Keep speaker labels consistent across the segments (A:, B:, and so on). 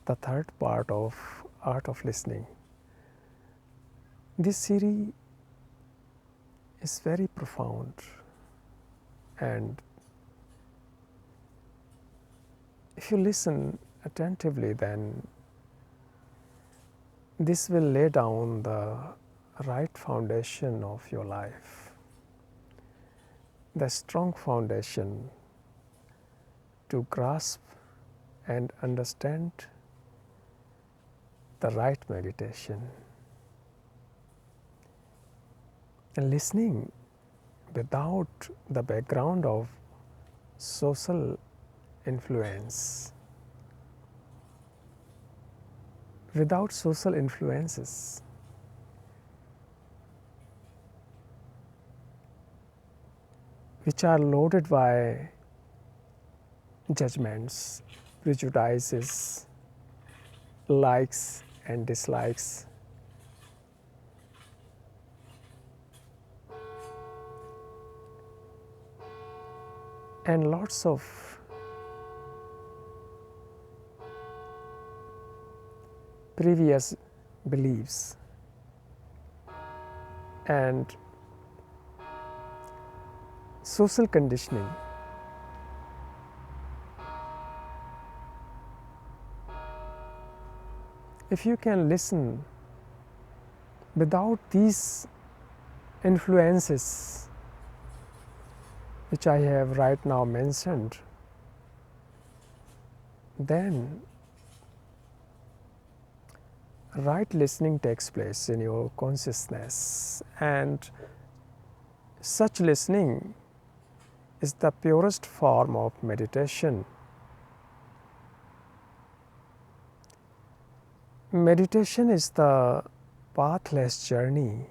A: the third part of Art of Listening. This series is very profound, and if you listen attentively, then this will lay down the right foundation of your life, the strong foundation to grasp and understand the right meditation. And listening without the background of social influence, without social influences, which are loaded by judgments, prejudices, likes and dislikes. And lots of previous beliefs and social conditioning. If you can listen without these influences which I have right now mentioned, then right listening takes place in your consciousness, and such listening is the purest form of meditation. Meditation is the pathless journey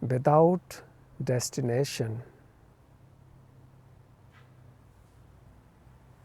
A: without destination.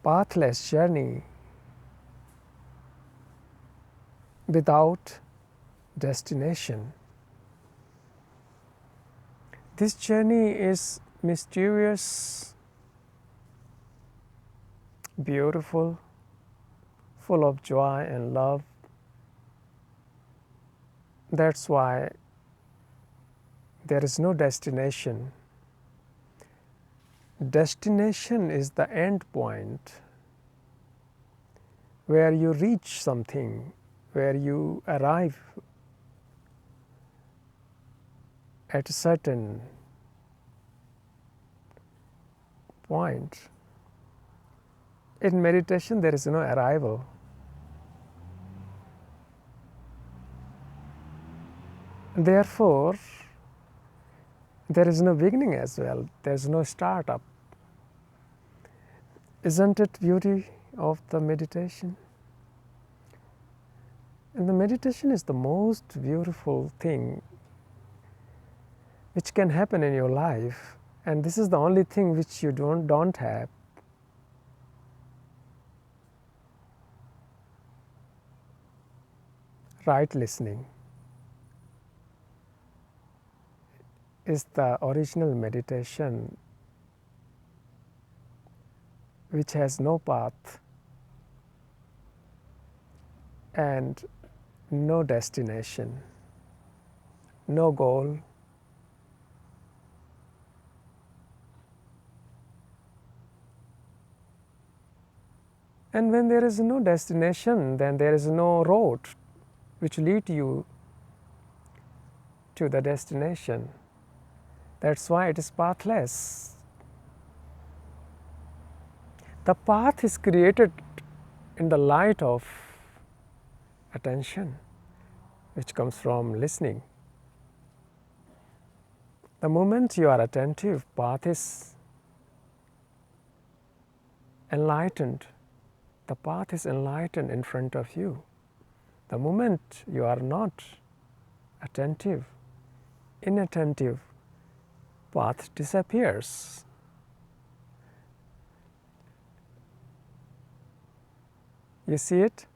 A: Pathless journey without destination. This journey is mysterious, beautiful, full of joy and love. That's why there is no destination. Destination is the end point where you reach something, where you arrive at a certain point. In meditation, there is no arrival. Therefore, there is no beginning as well. There is no startup. Isn't it beauty of the meditation? And the meditation is the most beautiful thing which can happen in your life, and this is the only thing which you don't have. Right listening is the original meditation which has no path and no destination, no goal. And when there is no destination, then there is no road which lead you to the destination. That's why it is pathless. The path is created in the light of attention, which comes from listening. The moment you are attentive, path is enlightened. The path is enlightened in front of you. The moment you are not attentive, inattentive, path disappears. You see it?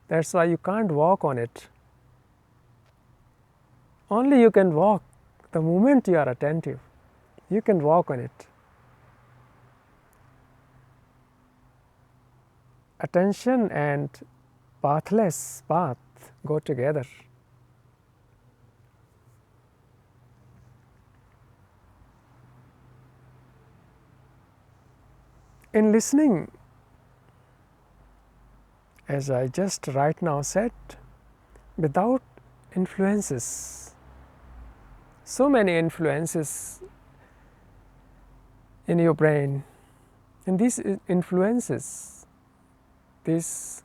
A: That's why you can't walk on it. Only you can walk the moment you are attentive. You can walk on it. attention and pathless path go together. In listening, as I just right now said, without influences, so many influences in your brain, and these influences, these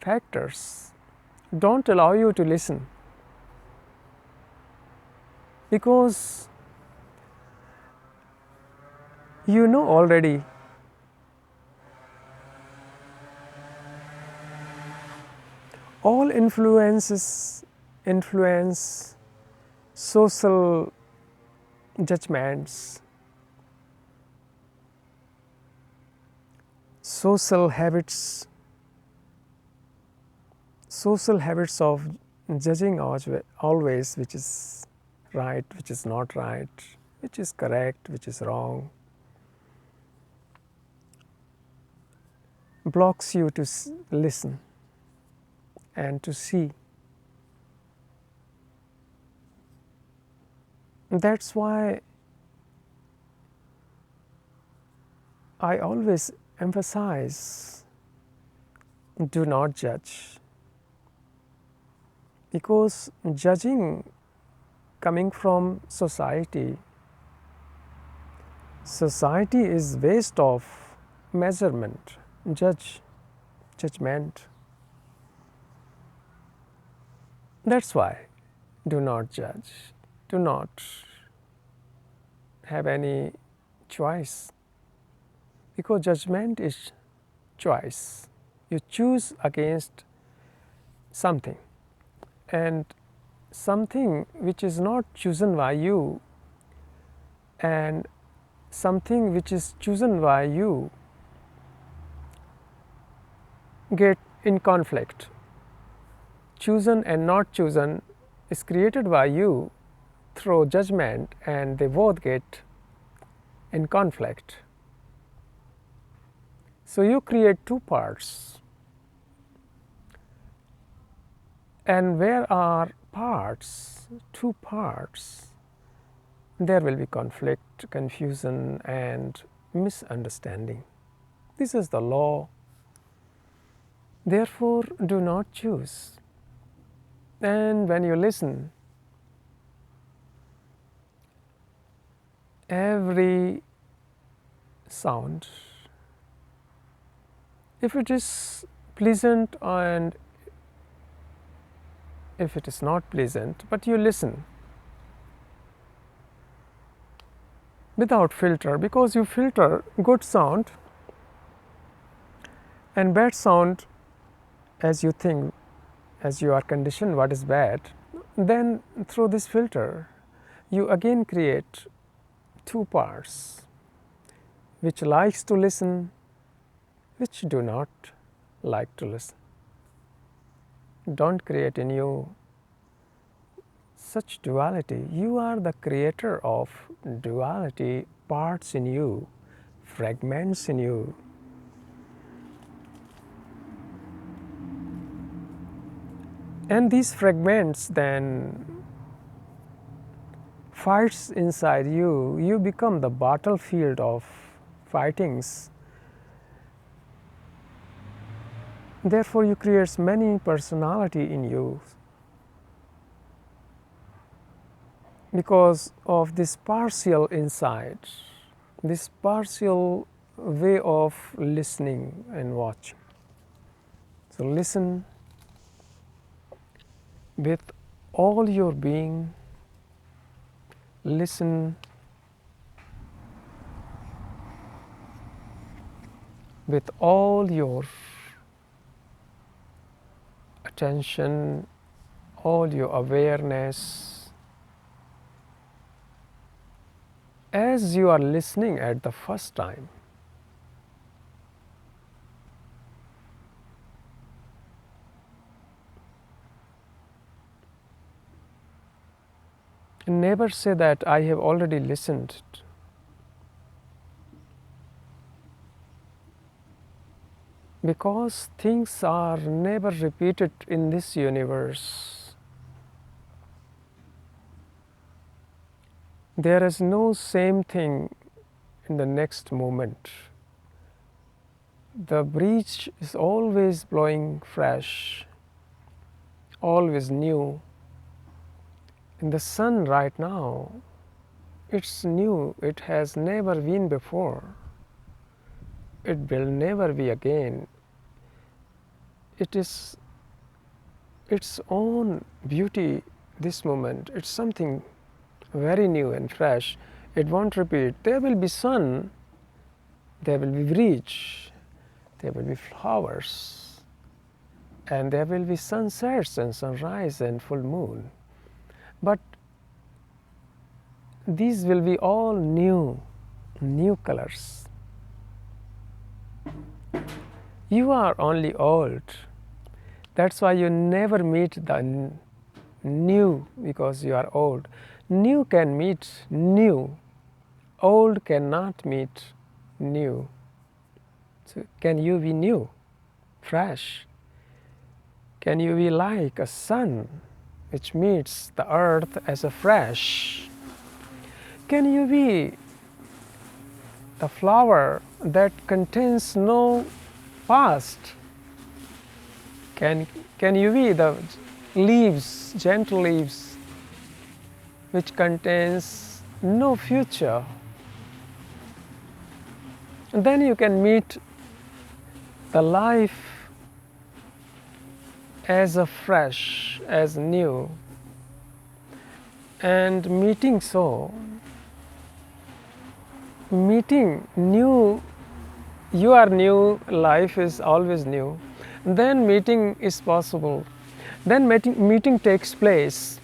A: factors don't allow you to listen, because you know already all influences influence social judgments, social habits of judging always which is right, which is not right, which is correct, which is wrong, blocks you to listen and to see. That's why I always emphasize, do not judge, because judging coming from society is based off measurement, judgment. That's why do not judge, do not have any choice, because judgment is choice. You choose against something, and something which is not chosen by you and something which is chosen by you get in conflict. Chosen and not chosen is created by you through judgment, and they both get in conflict. So you create two parts, and where are parts, two parts, there will be conflict, confusion, and misunderstanding. This is the law. Therefore, do not choose. And when you listen, every sound, if it is pleasant and if it is not pleasant, but you listen without filter, because you filter good sound and bad sound as you think, as you are conditioned what is bad. Then through this filter you again create two parts, which likes to listen, which do not like to listen. Don't create in you such duality. You are the creator of duality, parts in you, fragments in you. And these fragments then fights inside you. You become the battlefield of fightings. Therefore, you create many personality in you, because of this partial insight, this partial way of listening and watching. So listen with all your being, listen with all your attention, all your awareness, as you are listening at the first time. Never say that I have already listened. because things are never repeated in this universe. There is no same thing in the next moment. The breeze is always blowing fresh, always new. In the sun right now, it's new, it has never been before. It will never be again. It is its own beauty this moment. It's something very new and fresh. It won't repeat. There will be sun, there will be breeze, there will be flowers, and there will be sunsets and sunrise and full moon. But these will be all new colors. You are only old. That's why you never meet the new, because you are old. New can meet new. Old cannot meet new. So can you be new, fresh? Can you be like a sun which meets the earth as a fresh? Can you be a flower that contains no past? Can you be the leaves, gentle leaves, which contains no future? And then you can meet the life as a fresh, as new. And meeting new, you are new, life is always new. Then meeting is possible. Then meeting takes place.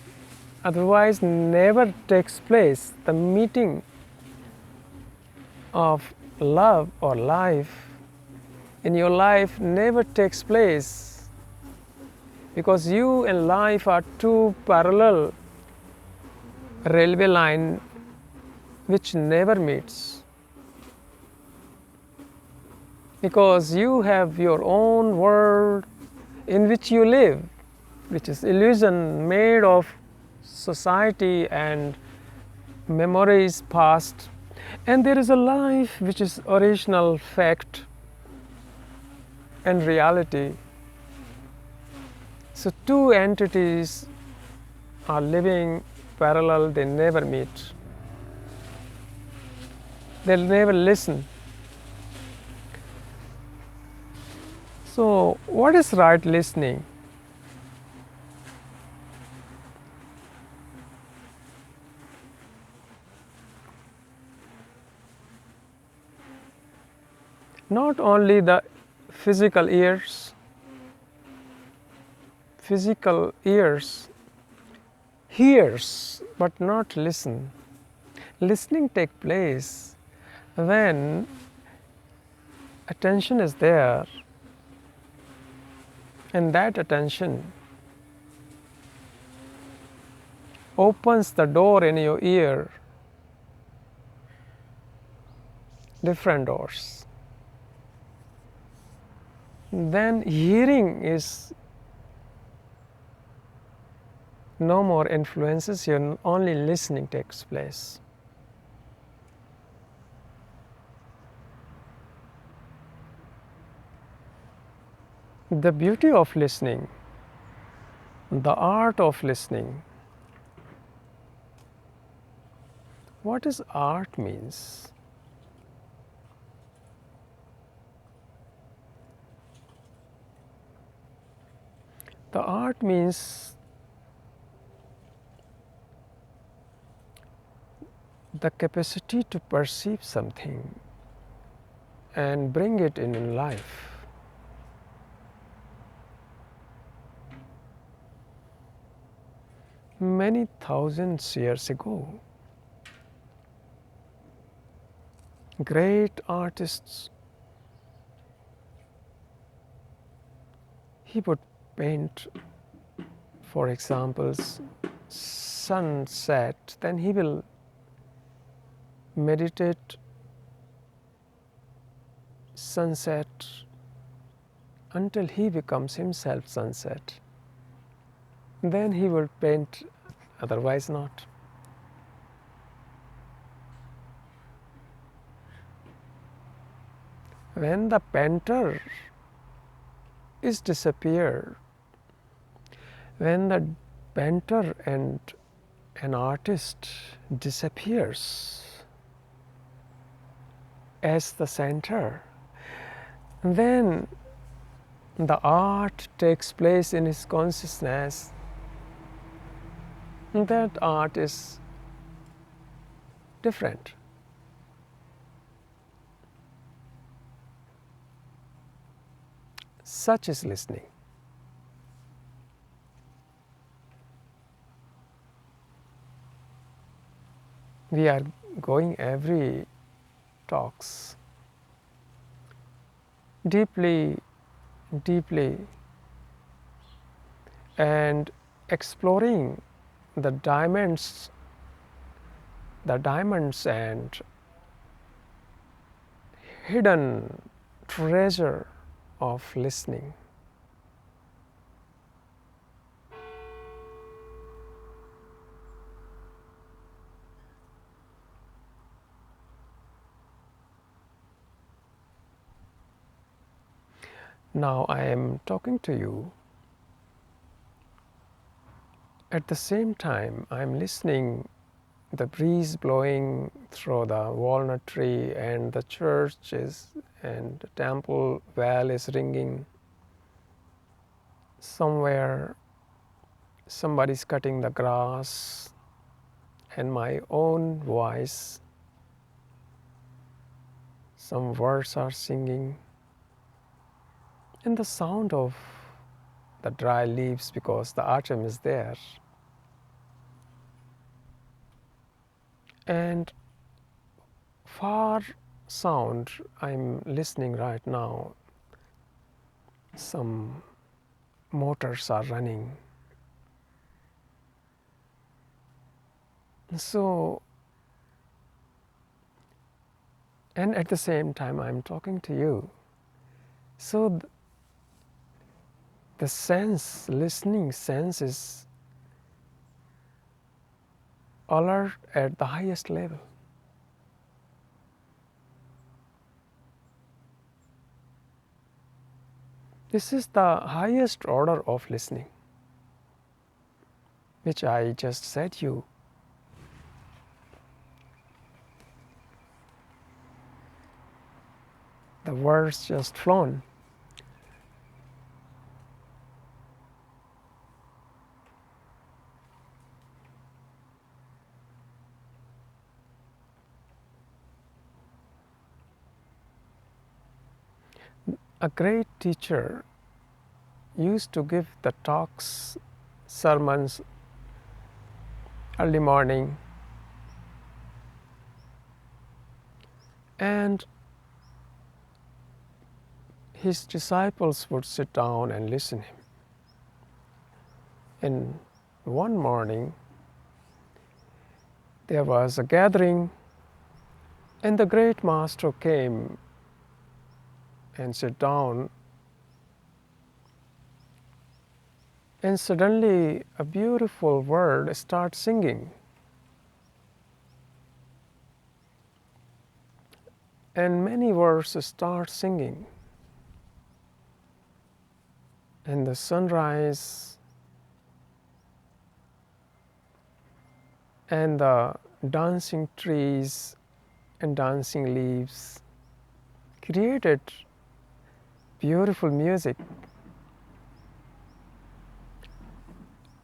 A: Otherwise, never takes place. The meeting of love or life in your life never takes place, because you and life are two parallel railway line which never meets. Because you have your own world in which you live, which is illusion made of society and memories past, and there is a life which is original fact and reality. So two entities are living parallel, they never meet. They'll never listen. So what is right listening? Not only the physical ears hears but not listen. Listening takes place when attention is there, and that attention opens the door in your ear, different doors. Then hearing is no more influences you, only listening takes place. The beauty of listening, the art of listening. What does art means? The art means the capacity to perceive something and bring it in life. Many thousands years ago, great artists, he would paint, for examples, sunset, then he will meditate sunset until he becomes himself sunset. Then he will paint, otherwise not. When the painter is disappeared, when the painter and an artist disappears as the center, then the art takes place in his consciousness. That art is different. Such is listening. We are going every talks deeply and exploring the diamonds and hidden treasure of listening. Now I am talking to you. At the same time, I am listening the breeze blowing through the walnut tree, and the churches and the temple bell is ringing. Somewhere somebody's cutting the grass, and my own voice, some words are singing, and the sound of the dry leaves because the autumn is there. And far sound I'm listening right now, some motors are running. So, and at the same time I'm talking to you. So the sense, listening sense is alert at the highest level. This is the highest order of listening, which I just said you. The words just flown. A great teacher used to give the talks, sermons early morning, and his disciples would sit down and listen to him. And one morning there was a gathering, and the great master came and sat down, and suddenly a beautiful word starts singing. And many words start singing. And the sunrise and the dancing trees and dancing leaves created beautiful music.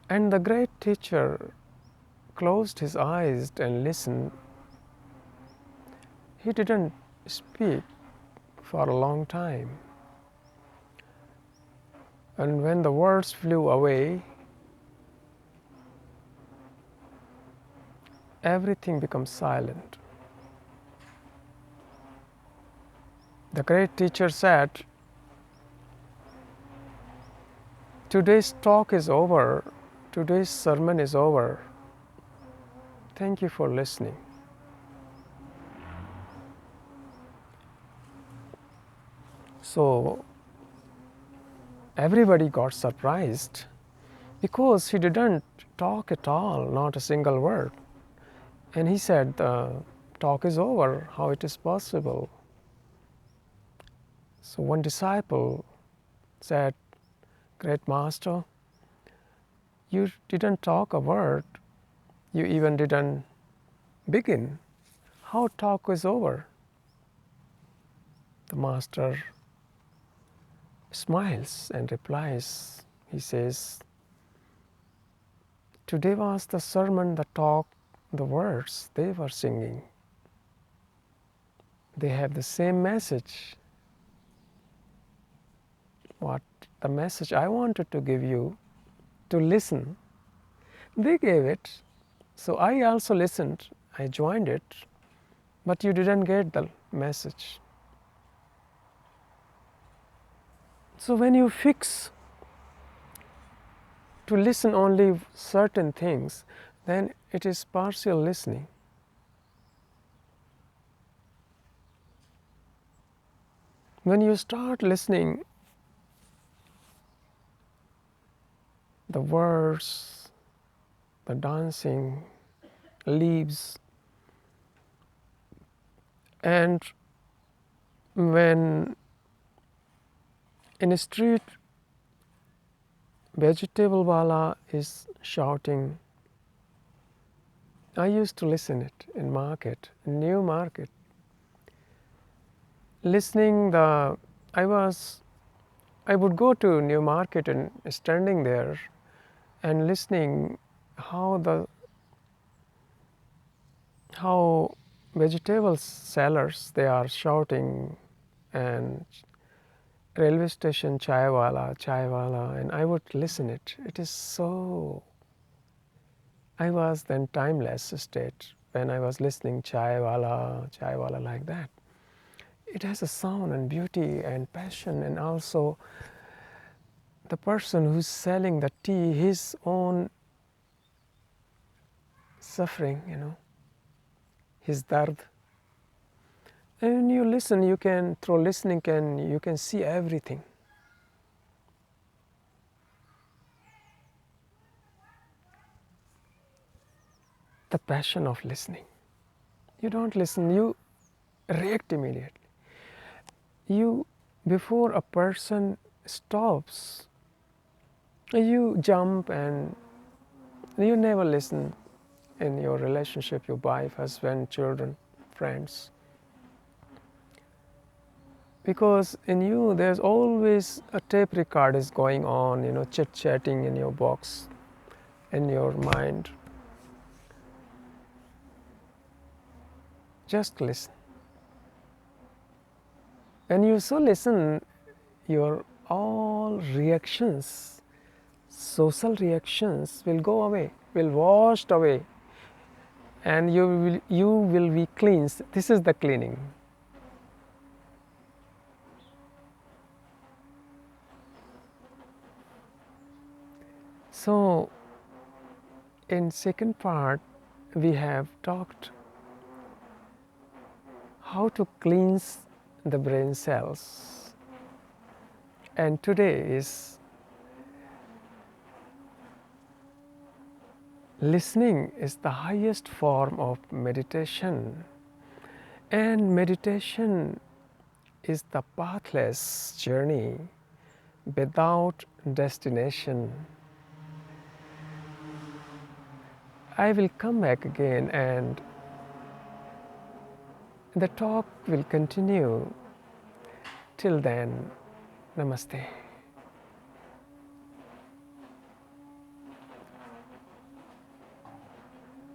A: And the great teacher closed his eyes and listened. He didn't speak for a long time. And when the words flew away, everything becomes silent. The great teacher said, "Today's talk is over. Today's sermon is over. Thank you for listening." So, Everybody got surprised because he didn't talk at all, not a single word. And he said, the talk is over, how it is possible? So one disciple said, Great Master, you didn't talk a word, you even didn't begin. How talk is over? The Master smiles and replies, he says, today was the sermon, the talk, the words they were singing. They have the same message. What the message I wanted to give you to listen, they gave it. So I also listened, I joined it, but you didn't get the message. So when you fix to listen only certain things, then it is partial listening. When you start listening the words, the dancing, leaves, and when in a street vegetable wala is shouting, I used to listen it in market, in new market. Listening I would go to new market and standing there and listening how vegetable sellers they are shouting, and railway station chai wala, and I would listen it. It is so. I was then timeless state when I was listening chai wala like that. It has a sound and beauty and passion, and also the person who's selling the tea, his own suffering, his dard. And when you listen, you can, through listening, you can see everything. The passion of listening. You don't listen, you react immediately. Before a person stops, you jump, and you never listen in your relationship, your wife, husband, children, friends. Because in you, there's always a tape record is going on, chit-chatting in your box, in your mind. Just listen. When you so listen, your all reactions, social reactions will go away, will washed away, and you will be cleansed. This is the cleaning. So in second part, we have talked how to cleanse the brain cells, and today is listening is the highest form of meditation, and meditation is the pathless journey without destination. I will come back again, and the talk will continue. Till then, namaste.